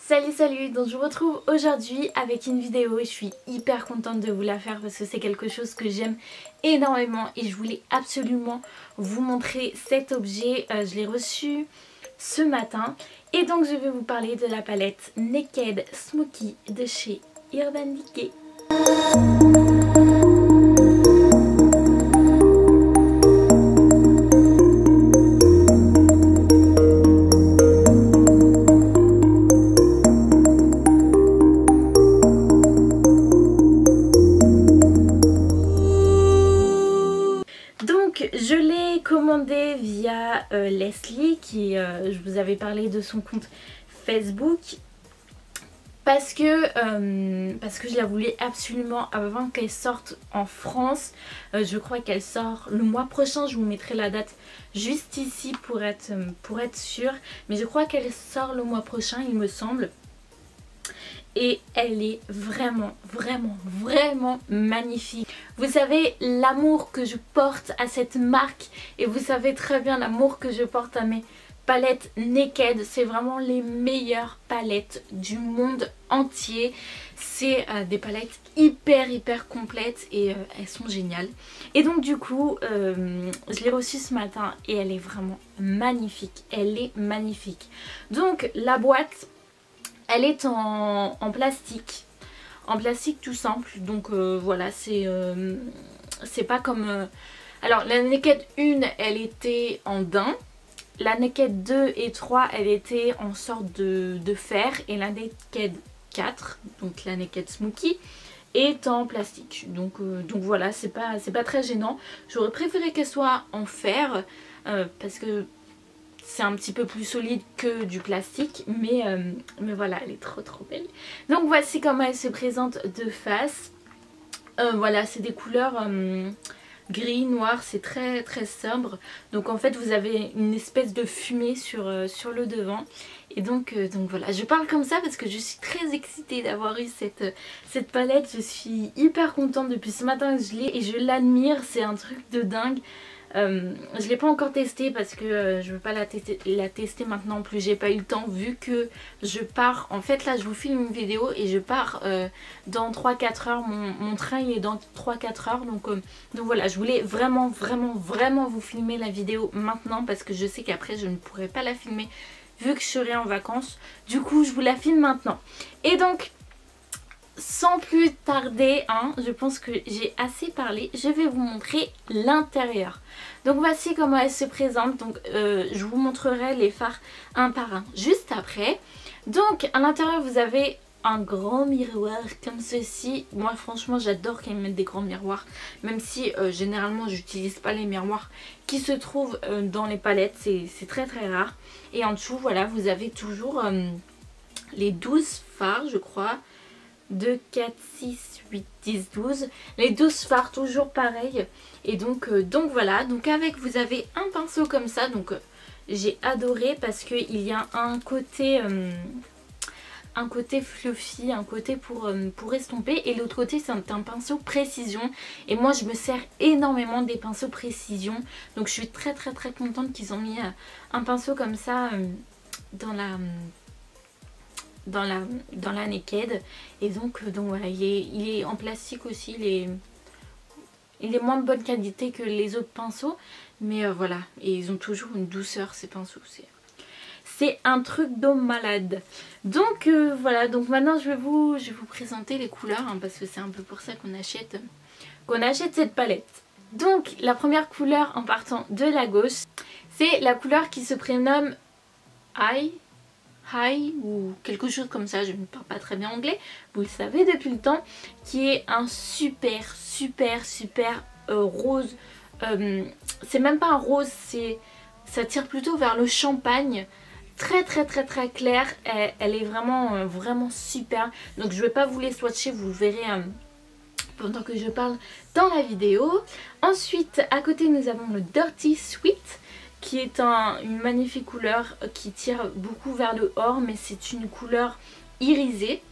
Salut, donc je vous retrouve aujourd'hui avec une vidéo et je suis hyper contente de vous la faire parce que c'est quelque chose que j'aime énormément et je voulais absolument vous montrer cet objet. Je l'ai reçu ce matin et donc je vais vous parler de la palette Naked Smoky de chez Urban Decay. Je l'ai commandé via Leslie qui je vous avais parlé de son compte Facebook parce que je la voulais absolument avant qu'elle sorte en France. Je crois qu'elle sort le mois prochain, je vous mettrai la date juste ici pour être sûre, mais je crois qu'elle sort le mois prochain il me semble. Et elle est vraiment magnifique. Vous savez l'amour que je porte à cette marque et vous savez très bien l'amour que je porte à mes palettes Naked. C'est vraiment les meilleures palettes du monde entier. C'est des palettes hyper complètes et elles sont géniales. Et donc du coup je l'ai reçue ce matin et elle est vraiment magnifique. Elle est magnifique. Donc la boîte, elle est en plastique tout simple, donc voilà, c'est pas comme... Alors la Naked 1 elle était en daim, la Naked 2 et 3 elle était en sorte de fer et la Naked 4, donc la Naked Smoky, est en plastique. Donc voilà, c'est pas très gênant. J'aurais préféré qu'elle soit en fer parce que c'est un petit peu plus solide que du plastique, mais voilà, elle est trop belle. Donc voici comment elle se présente de face. Voilà, c'est des couleurs gris, noir, c'est très sobre. Donc en fait vous avez une espèce de fumée sur le devant. Et donc voilà, je parle comme ça parce que je suis très excitée d'avoir eu cette palette. Je suis hyper contente depuis ce matin que je l'ai et je l'admire, c'est un truc de dingue. Je l'ai pas encore testé parce que je veux pas la tester maintenant, en plus j'ai pas eu le temps vu que je pars. En fait là je vous filme une vidéo et je pars dans 3-4 heures, mon train il est dans 3-4 heures, donc voilà, je voulais vraiment vous filmer la vidéo maintenant parce que je sais qu'après je ne pourrai pas la filmer vu que je serai en vacances. Du coup je vous la filme maintenant. Et donc sans plus tarder, je pense que j'ai assez parlé, je vais vous montrer l'intérieur. Donc voici comment elle se présente. Donc je vous montrerai les fards un par un juste après. Donc à l'intérieur vous avez un grand miroir comme ceci. Moi franchement j'adore qu'elles mettent des grands miroirs, même si généralement j'utilise pas les miroirs qui se trouvent dans les palettes, c'est très rare. Et en dessous voilà, vous avez toujours les 12 fards je crois. 2, 4, 6, 8, 10, 12. Les 12 fards toujours pareil. Et donc voilà. Donc avec vous avez un pinceau comme ça. Donc j'ai adoré parce qu'il y a un côté fluffy, un côté pour estomper. Et l'autre côté c'est un pinceau précision. Et moi je me sers énormément des pinceaux précision. Donc je suis très contente qu'ils ont mis un pinceau comme ça dans la Naked. Et donc voilà, il est en plastique aussi, il est moins de bonne qualité que les autres pinceaux, mais voilà, et ils ont toujours une douceur ces pinceaux, c'est un truc de malade. Donc voilà, donc maintenant je vais vous présenter les couleurs parce que c'est un peu pour ça qu'on achète cette palette. Donc la première couleur en partant de la gauche, c'est la couleur qui se prénomme High ou quelque chose comme ça, je ne parle pas très bien anglais, vous le savez depuis le temps, qui est un super rose. C'est même pas un rose, ça tire plutôt vers le champagne, très clair. Elle est vraiment super. Donc je vais pas vous les swatcher, vous le verrez pendant que je parle dans la vidéo. Ensuite à côté nous avons le Dirty Sweet, qui est une magnifique couleur qui tire beaucoup vers le or, mais c'est une couleur irisée.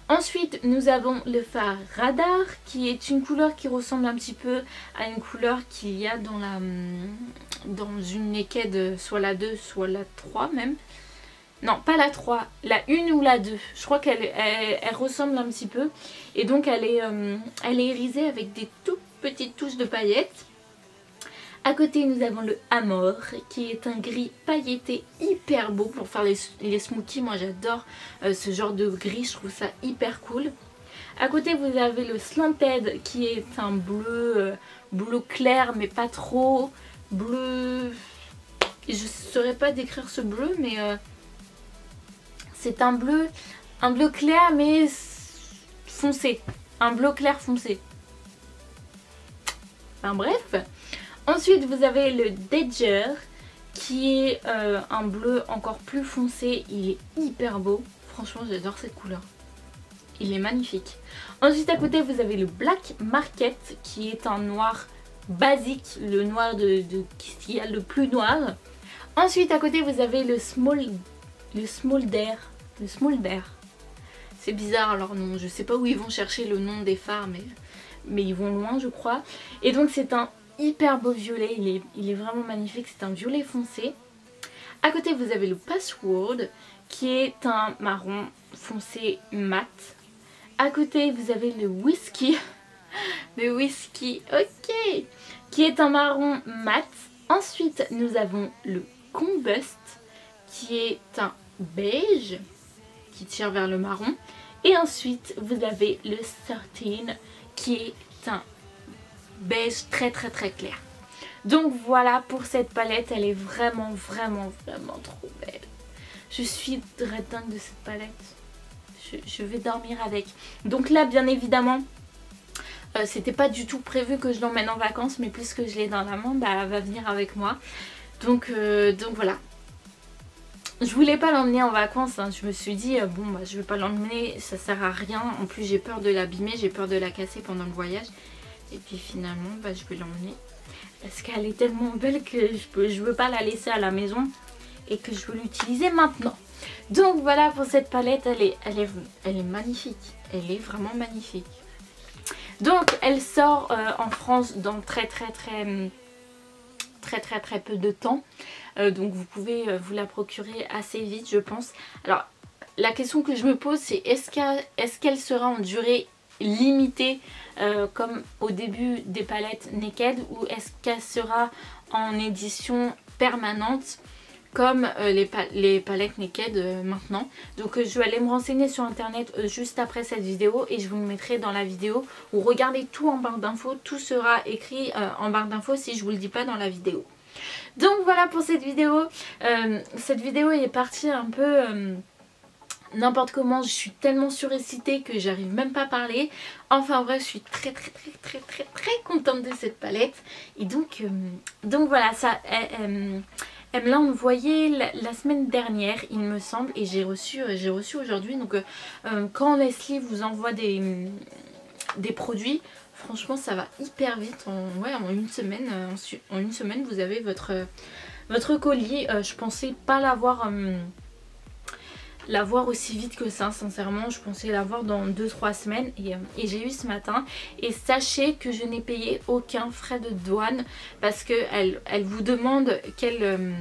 Ensuite nous avons le fard Radar, qui est une couleur qui ressemble un petit peu à une couleur qu'il y a dans une Naked, soit la 2 soit la 3 même. Non, pas la 3, la 1 ou la 2. Je crois qu'elle elle ressemble un petit peu. Et donc elle est irisée avec des toutes petites touches de paillettes. À côté nous avons le Amor qui est un gris pailleté hyper beau pour faire les smoothies. Moi j'adore ce genre de gris, je trouve ça hyper cool. À côté vous avez le Slanted qui est un bleu, bleu clair mais pas trop. Bleu... Je ne saurais pas décrire ce bleu mais c'est un bleu clair mais foncé. Un bleu clair foncé. Enfin bref. Ensuite vous avez le Danger qui est un bleu encore plus foncé. Il est hyper beau. Franchement j'adore cette couleur. Il est magnifique. Ensuite à côté vous avez le Black Market qui est un noir basique. Le noir qui a le plus noir. Ensuite à côté vous avez le Smolder. C'est bizarre leur nom. Je sais pas où ils vont chercher le nom des fards mais ils vont loin je crois. Et donc c'est un hyper beau violet, il est vraiment magnifique, c'est un violet foncé. À côté vous avez le Password qui est un marron foncé mat. À côté vous avez le Whisky, ok, qui est un marron mat. Ensuite nous avons le Combust qui est un beige qui tire vers le marron. Et ensuite vous avez le 13 qui est un beige très clair. Donc voilà pour cette palette, elle est vraiment trop belle. Je suis dingue de cette palette. Je vais dormir avec. Donc là bien évidemment c'était pas du tout prévu que je l'emmène en vacances, mais puisque je l'ai dans la main, bah elle va venir avec moi. Donc voilà. Je voulais pas l'emmener en vacances, hein. Je me suis dit bon bah je vais pas l'emmener, ça sert à rien. En plus j'ai peur de l'abîmer, j'ai peur de la casser pendant le voyage. Et puis finalement bah, je vais l'emmener parce qu'elle est tellement belle que je veux pas la laisser à la maison et que je veux l'utiliser maintenant. Donc voilà pour cette palette, elle est magnifique, elle est vraiment magnifique. Donc elle sort en France dans très peu de temps. Donc vous pouvez vous la procurer assez vite je pense. Alors la question que je me pose c'est est-ce qu'elle sera en durée limitée comme au début des palettes Naked, ou est-ce qu'elle sera en édition permanente comme les palettes Naked maintenant. Donc je vais aller me renseigner sur internet juste après cette vidéo et je vous le mettrai dans la vidéo, ou regardez tout en barre d'infos, tout sera écrit en barre d'infos si je vous le dis pas dans la vidéo. Donc voilà pour cette vidéo. Cette vidéo est partie un peu n'importe comment, je suis tellement surexcitée que j'arrive même pas à parler. Enfin bref, je suis très contente de cette palette. Et donc voilà, ça, elle me l'a envoyé la semaine dernière il me semble, et j'ai reçu aujourd'hui. Donc quand Nestlé vous envoie des produits, franchement ça va hyper vite. En une semaine vous avez votre colis. Je pensais pas l'avoir aussi vite que ça, sincèrement. Je pensais l'avoir dans 2-3 semaines et j'ai eu ce matin. Et sachez que je n'ai payé aucun frais de douane parce que elle vous demande quel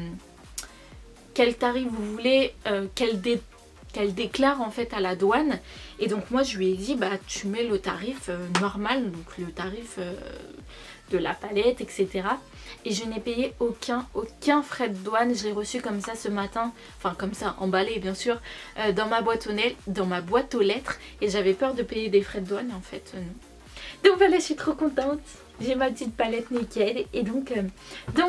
tarif vous voulez qu'elle déclare en fait à la douane. Et donc moi je lui ai dit bah tu mets le tarif normal, donc le tarif de la palette, etc. Et je n'ai payé aucun frais de douane. Je l'ai reçu comme ça ce matin, enfin comme ça emballé bien sûr, dans ma boîte aux lettres, et j'avais peur de payer des frais de douane, en fait non. Donc voilà, je suis trop contente. J'ai ma petite palette Naked. Et donc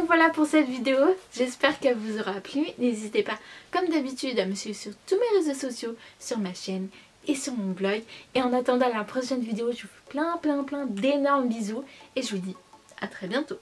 voilà pour cette vidéo. J'espère qu'elle vous aura plu. N'hésitez pas comme d'habitude à me suivre sur tous mes réseaux sociaux, sur ma chaîne et sur mon blog. Et en attendant la prochaine vidéo, je vous fais plein d'énormes bisous. Et je vous dis à très bientôt.